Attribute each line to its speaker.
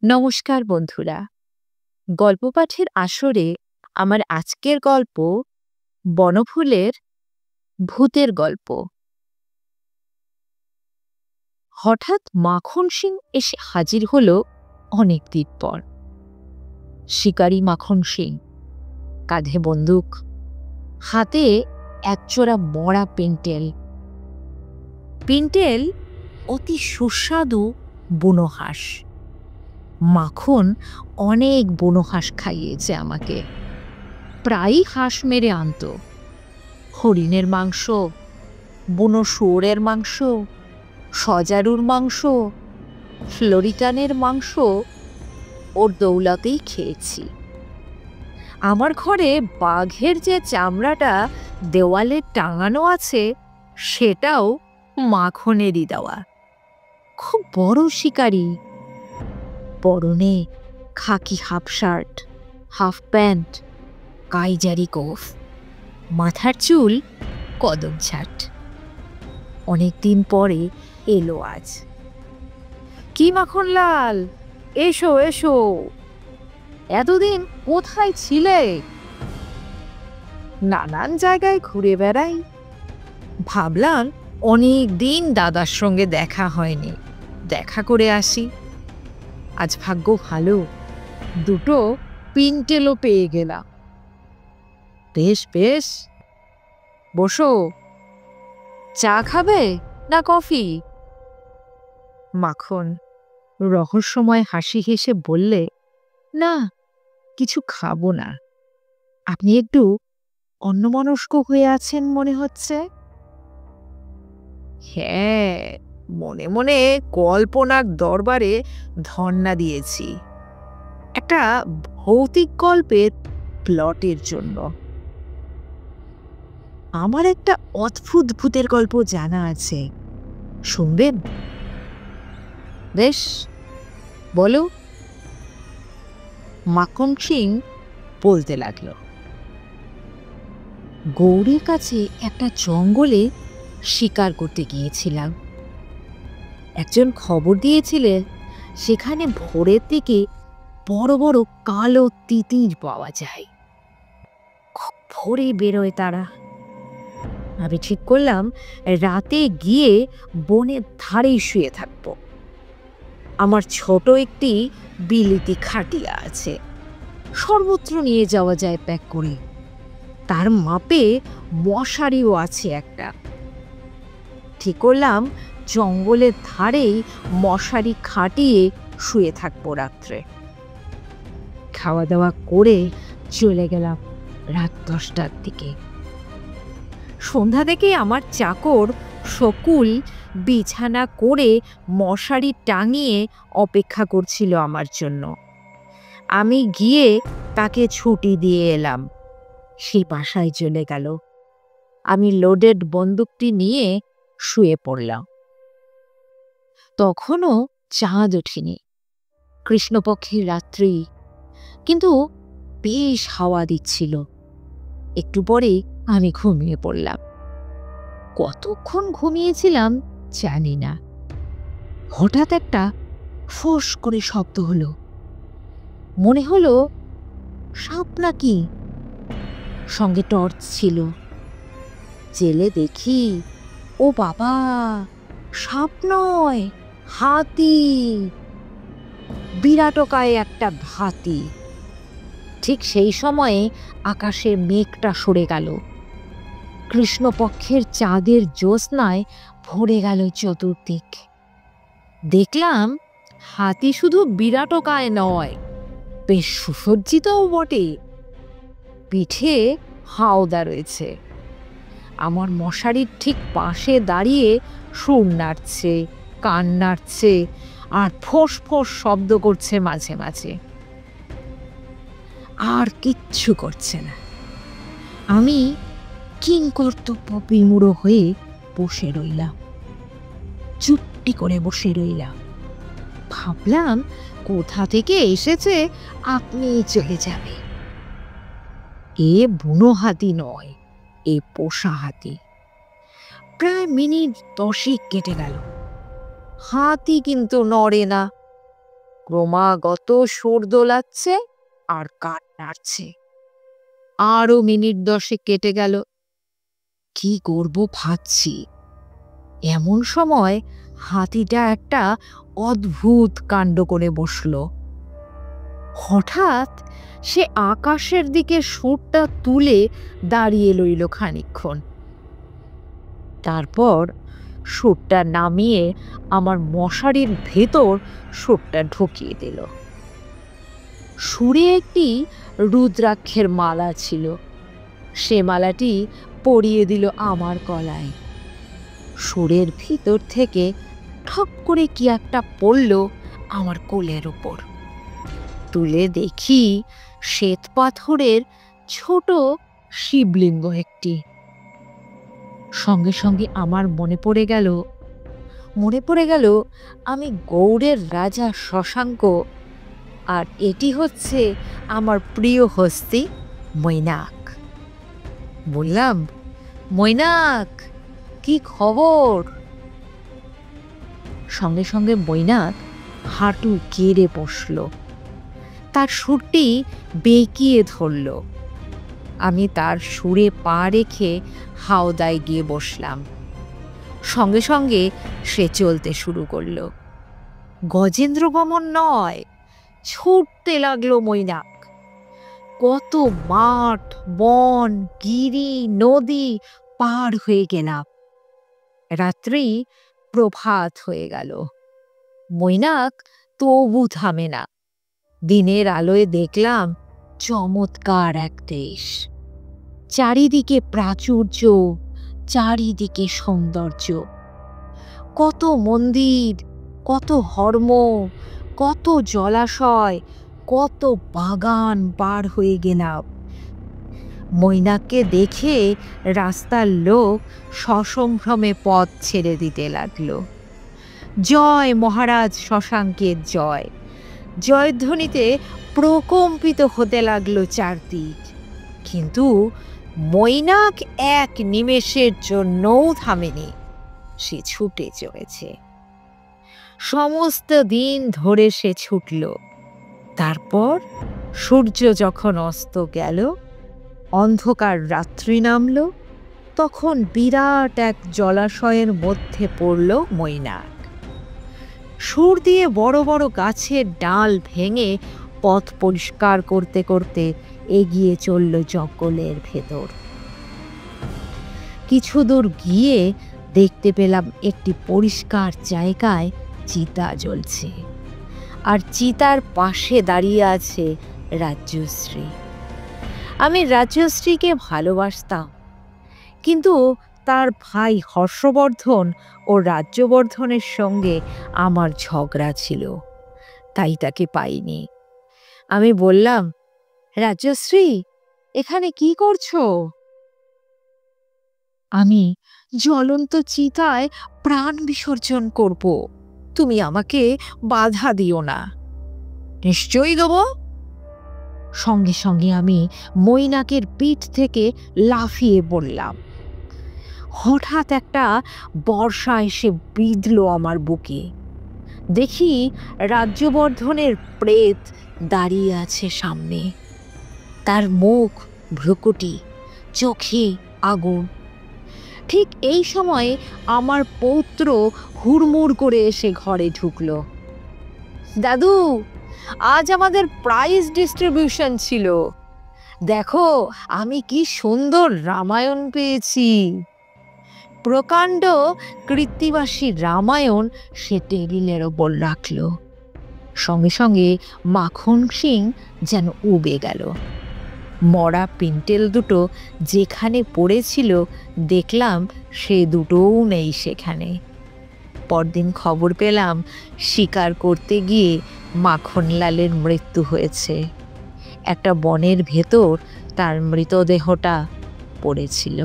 Speaker 1: নমস্কার বন্ধুরা, গল্প পাঠের আসরে আমার আজকের গল্প বনফুলের ভূতের গল্প। হঠাৎ মাখন সিং এসে হাজির হলো অনেক দিন পর। শিকারী মাখন সিং, কাঁধে বন্দুক, হাতে একজোড়া মরা পিন্টেল। পিন্টেল অতি সুস্বাদু বুনো হাঁস। মাখন অনেক বুনো হাঁস খাইয়েছে আমাকে, প্রায়ই হাঁস মেরে আনতো। হরিণের মাংস, বুনো শুয়োরের মাংস, সজারুর মাংস, ফ্লোরিটানের মাংস ওর দৌলতেই খেয়েছি। আমার ঘরে বাঘের যে চামড়াটা দেওয়ালে টাঙানো আছে, সেটাও মাখনেরই দেওয়া। খুব বড় শিকারী, পরনে খাকি হাফ শার্ট, হাফ প্যান্ট, কাইজারি কোফ, মাথার চুল কদম ছাট। অনেকদিন পরে এলো আজ। কি মাখনলাল, এসো এসো, এতদিন কোথায় ছিলে? নানান জায়গায় ঘুরে বেড়াই, ভাবলাম অনেক দিন দাদার সঙ্গে দেখা হয়নি, দেখা করে আসি। আজ ভাগ্য ভালো, দুটো পিন্টেলও পেয়ে গেলাম। বেশ বেশ, বসো। চা খাবে না কফি? মাখন রহস্যময় হাসি হেসে বললে, না, কিছু খাবো না। আপনি একটু অন্যমনস্ক হয়ে আছেন মনে হচ্ছে। হ্যাঁ, মনে মনে কল্পনার দরবারে ধর্ণা দিয়েছি একটা ভৌতিক গল্পের প্লটের জন্য। আমার একটা অদ্ভুত ভূতের গল্প জানা আছে, শুনবেন? বেশ, বলো। মাখন সিং বলতে লাগল, গৌরীর কাছে একটা জঙ্গলে শিকার করতে গিয়েছিলাম। একজন খবর দিয়েছিলেন সেখানে ভোরের দিকে বড় বড় কালো তিতির পাওয়া যায়। খুব ভোরে বেরোয় তারা। আমি ঠিক করলাম রাতে গিয়ে বনের ধারেই শুয়ে থাকব। আমার ছোট একটি বিলিতি খাটিয়া আছে, সর্বত্র নিয়ে যাওয়া যায় প্যাক করে। তার মাপে মশারিও আছে একটা। ঠিক করলাম জঙ্গলের ধারেই মশারি খাটিয়ে শুয়ে থাকবো রাত্রে। খাওয়া দাওয়া করে চলে গেলাম রাত 10টার দিকে। সন্ধ্যা থেকে আমার চাকর শকুল বিছানা করে মশারি টাঙিয়ে অপেক্ষা করছিল আমার জন্য। আমি গিয়ে তাকে ছুটি দিয়ে এলাম। সে বাসায় চলে গেল। আমি লোডেড বন্দুকটি নিয়ে শুয়ে পড়লাম। তখনও চাঁদ ওঠেনি, কৃষ্ণপক্ষের রাত্রি, কিন্তু বেশ হাওয়া দিচ্ছিল। একটু পরে আমি ঘুমিয়ে পড়লাম। কতক্ষণ ঘুমিয়েছিলাম জানি না। হঠাৎ একটা ফোঁস করে শব্দ হলো। মনে হলো সাপ নাকি। সঙ্গে টর্চ ছিল। জেলে দেখি, ও বাবা, সাপ নয়, হাতি। বিরাটকায় একটা হাতি। ঠিক সেই সময়ে আকাশের মেঘটা সরে গেল। কৃষ্ণপক্ষের চাঁদের জ্যোৎস্নায় ভরে গেল চতুর্দিক। দেখলাম হাতি শুধু বিরাটকায় নয়, বেশ সুসজ্জিতও বটে। পিঠে হাওদা রয়েছে। আমার মশারির ঠিক পাশে দাঁড়িয়ে সুর নাড়ছে, কান নাড়ছে, আর ফোঁস ফোঁস শব্দ করছে মাঝে মাঝে। আর কিচ্ছু করছে না। আমি কিংকর্তব্য বিমূঢ় হয়ে বসে রইলাম। চুপটি করে বসে রইলাম। ভাবলাম কোথা থেকে এসেছে আপনি চলে যাবে। এ বুনো হাতি নয়, এ পোষা হাতি। প্রায় মিনিট 10 কেটে গেল। হাতি কিন্তু নড়ে না। ক্রমাগত সুর দোলাচ্ছে আর কাঠ নাড়ছে। আরো মিনিট 10 কেটে গেল। কি করব ভাবছি। এমন সময় হাতিটা একটা অদ্ভুত কাণ্ড করে বসল। হঠাৎ সে আকাশের দিকে সুরটা তুলে দাঁড়িয়ে রইল খানিকক্ষণ। তারপর সুরটা নামিয়ে আমার মশারির ভেতর সুরটা ঢুকিয়ে দিল। সুরে একটি রুদ্রাক্ষের মালা ছিল, সে মালাটি পরিয়ে দিল আমার গলায়। সুরের ভিতর থেকে ঠক করে কি একটা পড়ল আমার কোলের উপর। তুলে দেখি শ্বেত পাথরের ছোট শিবলিঙ্গ একটি। সঙ্গে সঙ্গে আমার মনে পড়ে গেল আমি গৌড়ের রাজা শশাঙ্ক, আর এটি হচ্ছে আমার প্রিয় হস্তি মৈনাক। বললাম, মৈনাক, কি খবর? সঙ্গে সঙ্গে মৈনাক হাঁটু কেড়ে বসল, তার সুরটি বেঁকিয়ে ধরল। আমি তার সুরে পা রেখে হাওদায় গিয়ে বসলাম। সঙ্গে সঙ্গে সে চলতে শুরু করল। গজেন্দ্র গমন নয়, ছুটতে লাগলো মৈনাক। কত মাঠ, বন, গিরি, নদী পার হয়ে গেলাম। রাত্রি প্রভাত হয়ে গেল। মৈনাক তবু থামে না। দিনের আলোয় দেখলাম চমৎকার এক দেশ। চারিদিকে প্রাচুর্য, চারিদিকে সৌন্দর্য। কত মন্দির, কত হর্ম, কত জলাশয়, কত বাগান পার হয়ে গেলাম। মৈনাককে দেখে রাস্তার লোক সসম্ভ্রমে পথ ছেড়ে দিতে লাগলো। জয় মহারাজ শশাঙ্কের জয়! জয়ধ্বনিতে প্রকম্পিত হতে লাগলো চারদিক। কিন্তু মৈনাক এক নিমেষের জন্যও থামেনি, সে ছুটে চলেছে। সমস্ত দিন ধরে সে ছুটল। তারপর সূর্য যখন অস্ত গেল, অন্ধকার রাত্রি নামল, তখন বিরাট এক জলাশয়ের মধ্যে পড়ল মৈনাক। সুর দিয়ে বড় বড় গাছের ডাল ভেঙে পথ পরিষ্কার করতে করতে এগিয়ে চলল জঙ্গলের ভেতর। কিছু দূর গিয়ে দেখতে পেলাম একটি পরিষ্কার জায়গায় চিতা জ্বলছে, আর চিতার পাশে দাঁড়িয়ে আছে রাজ্যশ্রী। আমি রাজ্যশ্রীকে ভালোবাসতাম, কিন্তু তার ভাই হর্ষবর্ধন ও রাজ্যবর্ধনের সঙ্গে আমার ঝগড়া ছিল, তাই তাকে পাইনি। আমি বললাম, রাজ্যশ্রী, এখানে কি করছো? আমি জ্বলন্ত চিতায় প্রাণ বিসর্জন করব, তুমি আমাকে বাধা দিও না। নিশ্চয়ই দেব। সঙ্গে সঙ্গে আমি মৈনাকের পিঠ থেকে লাফিয়ে পড়লাম। হঠাৎ একটা বর্ষা এসে বিঁধল আমার বুকে। দেখি রাজ্যবর্ধনের প্রেত দাঁড়িয়ে আছে সামনে। তার মুখ ভ্রুকুটি, চোখে আগুন। ঠিক এই সময়ে আমার পৌত্র হুড়মুড় করে এসে ঘরে ঢুকল। দাদু, আজ আমাদের প্রাইজ ডিস্ট্রিবিউশন ছিল। দেখো আমি কি সুন্দর রামায়ণ পেয়েছি। প্রকাণ্ড কৃত্তিবাসী রামায়ণ সে টেবিলের ওপর রাখল। সঙ্গে সঙ্গে মাখন সিং যেন উবে গেল। মরা পিন্টেল দুটো যেখানে পড়েছিল দেখলাম সে দুটোও নেই সেখানে। পরদিন খবর পেলাম শিকার করতে গিয়ে মাখনলালের মৃত্যু হয়েছে। একটা বনের ভেতর তার মৃতদেহটা পড়েছিল।